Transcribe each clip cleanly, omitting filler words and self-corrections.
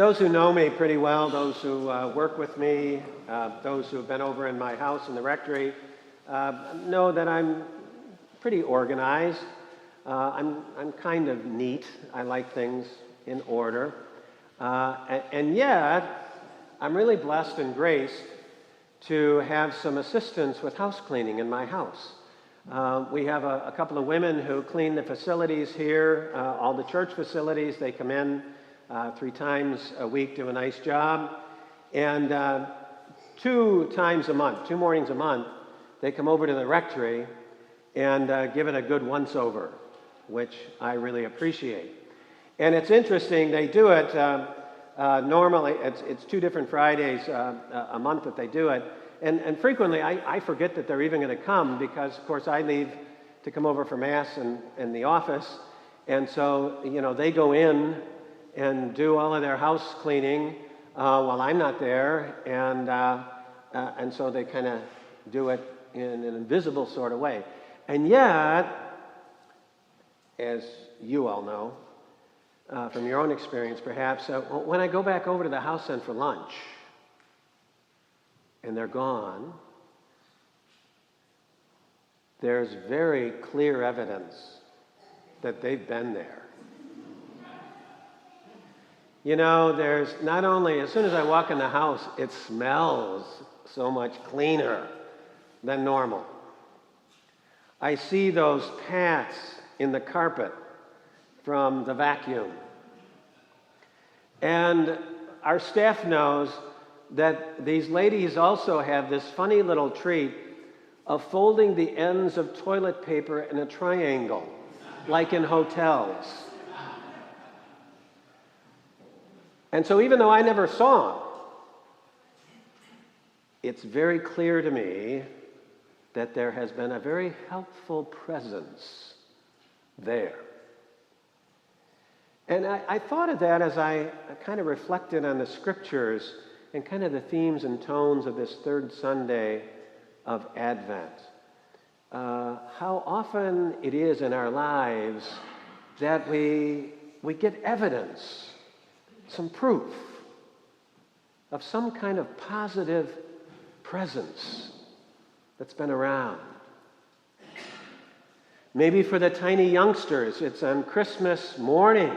Those who know me pretty well, those who work with me, those who have been over in my house in the rectory, know that I'm pretty organized. I'm kind of neat. I like things in order. And yet, I'm really blessed and graced to have some assistance with house cleaning in my house. We have a couple of women who clean the facilities here, all the church facilities. They come in 3 times a week, do a nice job. And 2 times a month, 2 mornings a month, they come over to the rectory and give it a good once-over, which I really appreciate. And it's interesting, they do it, normally, it's 2 different Fridays a month that they do it. And frequently, I forget that they're even going to come because, of course, I leave to come over for Mass in the office. And so, they go in and do all of their house cleaning while I'm not there. And so they kind of do it in an invisible sort of way. And yet, as you all know, from your own experience perhaps, when I go back over to the house then for lunch, and they're gone, there's very clear evidence that they've been there. There's not only, as soon as I walk in the house, it smells so much cleaner than normal. I see those pats in the carpet from the vacuum. And our staff knows that these ladies also have this funny little treat of folding the ends of toilet paper in a triangle, like in hotels. And so even though I never saw them, it's very clear to me that there has been a very helpful presence there. And I thought of that as I kind of reflected on the scriptures and kind of the themes and tones of this 3rd Sunday of Advent. How often it is in our lives that we get evidence, some proof of some kind of positive presence that's been around. Maybe for the tiny youngsters, it's on Christmas morning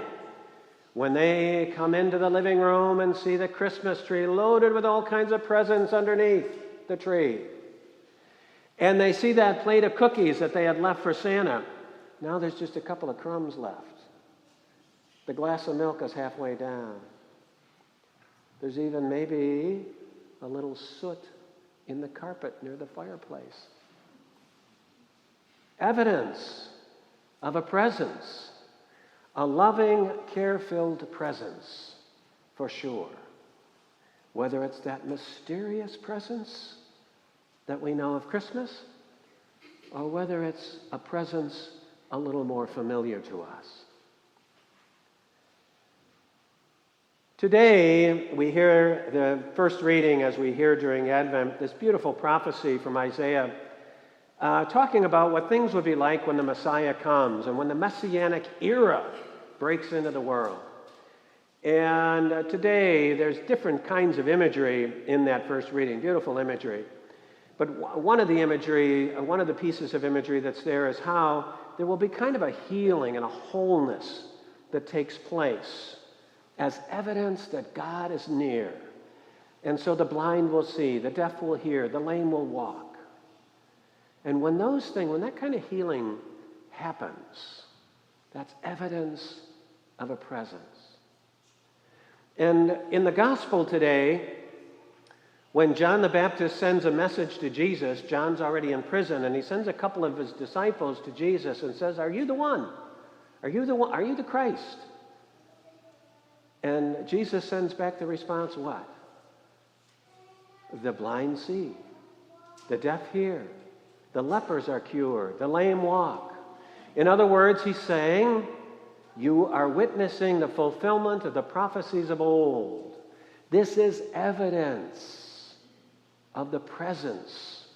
when they come into the living room and see the Christmas tree loaded with all kinds of presents underneath the tree. And they see that plate of cookies that they had left for Santa. Now there's just a couple of crumbs left. The glass of milk is halfway down. There's even maybe a little soot in the carpet near the fireplace. Evidence of a presence, a loving, care-filled presence, for sure. Whether it's that mysterious presence that we know of Christmas, or whether it's a presence a little more familiar to us. Today, we hear the first reading, as we hear during Advent, this beautiful prophecy from Isaiah, talking about what things would be like when the Messiah comes and when the Messianic era breaks into the world. And today, there's different kinds of imagery in that first reading, beautiful imagery. But one of the pieces of imagery that's there is how there will be kind of a healing and a wholeness that takes place as evidence that God is near. And so the blind will see, the deaf will hear, the lame will walk. And when that kind of healing happens, that's evidence of a presence. And in the gospel today, when John the Baptist sends a message to Jesus, John's already in prison, and he sends a couple of his disciples to Jesus and says, "Are you the one? Are you the one? Are you the Christ?" And Jesus sends back the response, what? The blind see, the deaf hear, the lepers are cured, the lame walk. In other words, he's saying, you are witnessing the fulfillment of the prophecies of old. This is evidence of the presence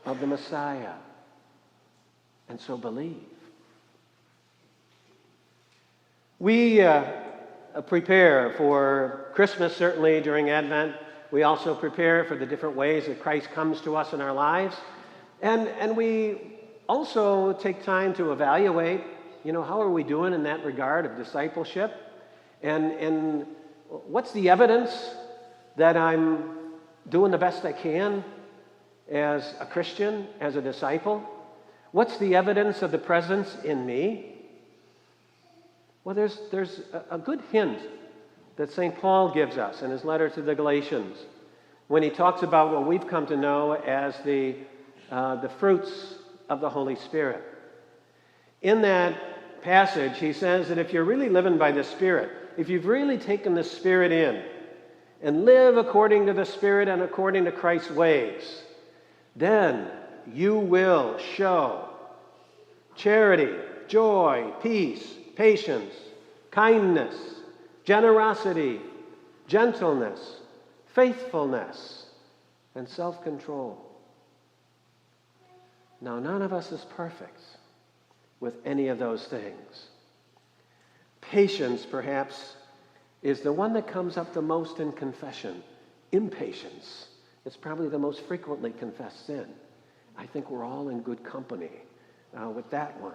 of the Messiah. And so believe. We prepare for Christmas, certainly during Advent. We also prepare for the different ways that Christ comes to us in our lives. And we also take time to evaluate, how are we doing in that regard of discipleship? And what's the evidence that I'm doing the best I can as a Christian, as a disciple? What's the evidence of the presence in me? Well, there's a good hint that St. Paul gives us in his letter to the Galatians when he talks about what we've come to know as the fruits of the Holy Spirit. In that passage, he says that if you're really living by the Spirit, if you've really taken the Spirit in and live according to the Spirit and according to Christ's ways, then you will show charity, joy, peace, patience, kindness, generosity, gentleness, faithfulness, and self-control. Now, none of us is perfect with any of those things. Patience, perhaps, is the one that comes up the most in confession. Impatience is probably the most frequently confessed sin. I think we're all in good company with that one.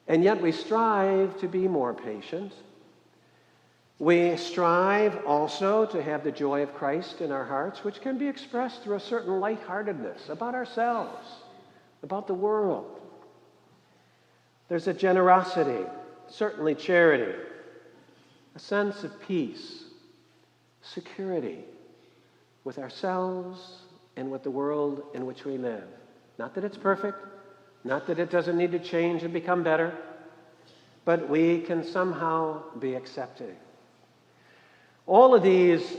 And yet we strive to be more patient. We strive also to have the joy of Christ in our hearts, which can be expressed through a certain lightheartedness about ourselves, about the world. There's a generosity, certainly charity, a sense of peace, security with ourselves and with the world in which we live. Not that it's perfect, not that it doesn't need to change and become better, but we can somehow be accepted. All of these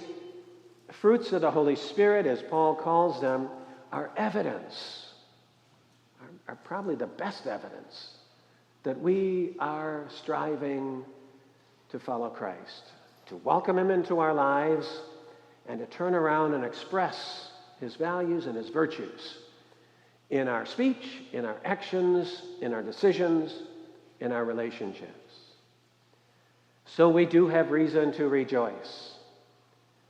fruits of the Holy Spirit, as Paul calls them, are evidence, are probably the best evidence that we are striving to follow Christ, to welcome him into our lives, and to turn around and express his values and his virtues in our speech, in our actions, in our decisions, in our relationships. So we do have reason to rejoice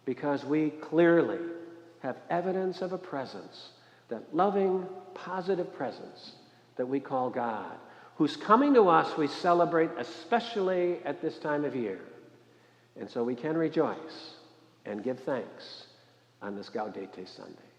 because we clearly have evidence of a presence, that loving, positive presence that we call God, whose coming to us we celebrate especially at this time of year. And so we can rejoice and give thanks on this Gaudete Sunday.